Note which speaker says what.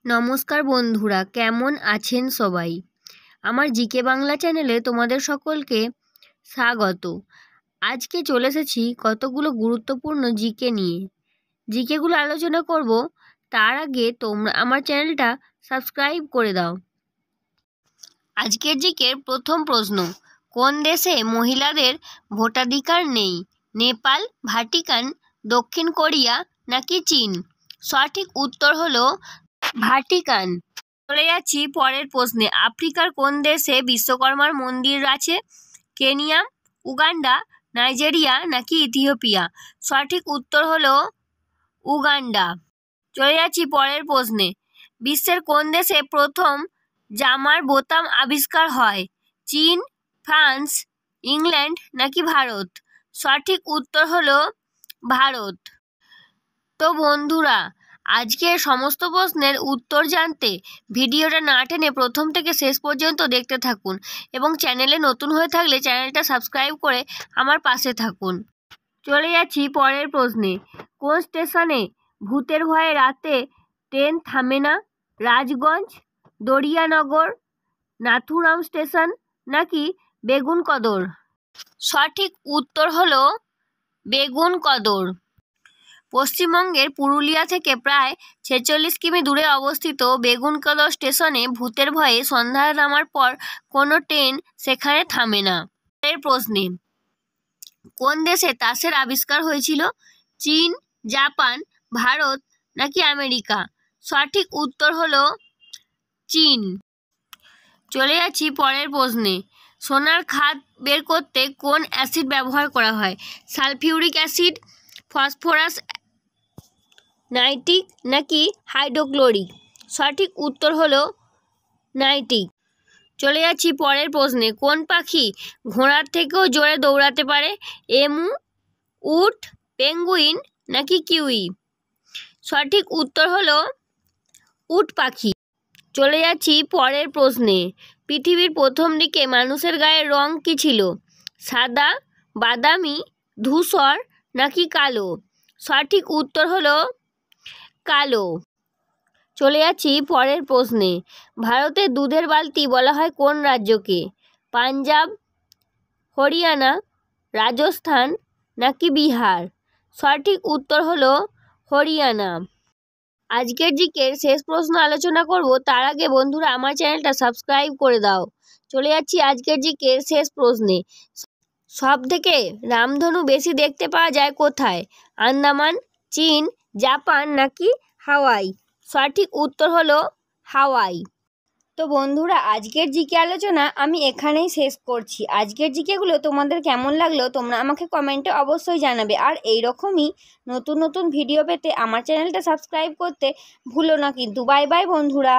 Speaker 1: নমস্কার বন্ধুরা, কেমন আছেন সবাই? আমার জিকে বাংলা চ্যানেলে তোমাদের সকলকে স্বাগত। আজকে চলে এসেছি কতগুলো গুরুত্বপূর্ণ জিকে নিয়ে। জিকেগুলো আলোচনা করব, তার আগে তোমরা আমার চ্যানেলটা সাবস্ক্রাইব করে দাও। আজকের জিকের প্রথম প্রশ্ন, কোন দেশে মহিলাদের ভোটাধিকার নেই? নেপাল, ভাটিকান, দক্ষিণ কোরিয়া নাকি চীন? সঠিক উত্তর হলো ভাটিকান। চলে যাচ্ছি পরের প্রশ্নে, আফ্রিকার কোন দেশে বিশ্বকর্মার মন্দির আছে? কেনিয়া, উগান্ডা, নাইজেরিয়া নাকি ইথিওপিয়া? সঠিক উত্তর হলো উগান্ডা। চলে যাচ্ছি পরের প্রশ্নে, বিশ্বের কোন দেশে প্রথম জামার বোতাম আবিষ্কার হয়? চীন, ফ্রান্স, ইংল্যান্ড নাকি ভারত? সঠিক উত্তর হলো ভারত। তো বন্ধুরা, আজকের সমস্ত প্রশ্নের উত্তর জানতে ভিডিওটা না টেনে প্রথম থেকে শেষ পর্যন্ত দেখতে থাকুন এবং চ্যানেলে নতুন হয়ে থাকলে চ্যানেলটা সাবস্ক্রাইব করে আমার পাশে থাকুন। চলে যাচ্ছি পরের প্রশ্নে, কোন স্টেশনে ভূতের ভয়ে রাতে ট্রেন থামে না? রাজগঞ্জ, দরিয়ানগর, নাথুরাম স্টেশন নাকি বেগুনকদর? সঠিক উত্তর হলো বেগুনকদর। পশ্চিমবঙ্গের পুরুলিয়া থেকে প্রায় 46 কিমি দূরে অবস্থিত বেগুনকদর স্টেশনে ভূতের ভয়ে সন্ধ্যায় নামার পর কোনো ট্রেন সেখানে থামে না। এর প্রশ্নে, কোন দেশে তাসের আবিষ্কার হয়েছিল? চীন, জাপান, ভারত নাকি আমেরিকা? সঠিক উত্তর হলো চীন। চলে যাচ্ছি পরের প্রশ্নে, সোনার খাদ বের করতে কোন অ্যাসিড ব্যবহার করা হয়? সালফিউরিক অ্যাসিড, ফসফরাস, নাইট্রিক নাকি হাইড্রোক্লোরিক? সঠিক উত্তর হলো নাইট্রিক। চলে যাচ্ছি পরের প্রশ্নে, কোন পাখি ঘোড়ার থেকেও জোরে দৌড়াতে পারে? এমু, উট, পেঙ্গুইন নাকি কিউই? সঠিক উত্তর হলো উট পাখি। চলে যাচ্ছি পরের প্রশ্নে, পৃথিবীর প্রথম দিকে মানুষের গায়ের রং কী ছিল? সাদা, বাদামি, ধূসর নাকি কালো? সঠিক উত্তর হলো কালো। চলে যাচ্ছি পরের প্রশ্নে, ভারতের দুধের বালতি বলা হয় কোন রাজ্যকে? পাঞ্জাব, হরিয়ানা, রাজস্থান নাকি বিহার? সঠিক উত্তর হলো হরিয়ানা। আজকের জিকের শেষ প্রশ্ন আলোচনা করব, তার আগে বন্ধুরা আমার চ্যানেলটা সাবস্ক্রাইব করে দাও। চলে যাচ্ছি আজকের জিকের শেষ প্রশ্নে, সব থেকে রামধনু বেশি দেখতে পাওয়া যায় কোথায়? আন্দামান, চীন, জাপান নাকি হাওয়াই? সঠিক উত্তর হলো হাওয়াই। তো বন্ধুরা, আজকের জিকে আলোচনা আমি এখানেই শেষ করছি। আজকের জিকেগুলো তোমাদের কেমন লাগলো তোমরা আমাকে কমেন্টে অবশ্যই জানাবে। আর এই রকমই নতুন নতুন ভিডিও পেতে আমার চ্যানেলটা সাবস্ক্রাইব করতে ভুলো না কিন্তু। বাই বাই বন্ধুরা।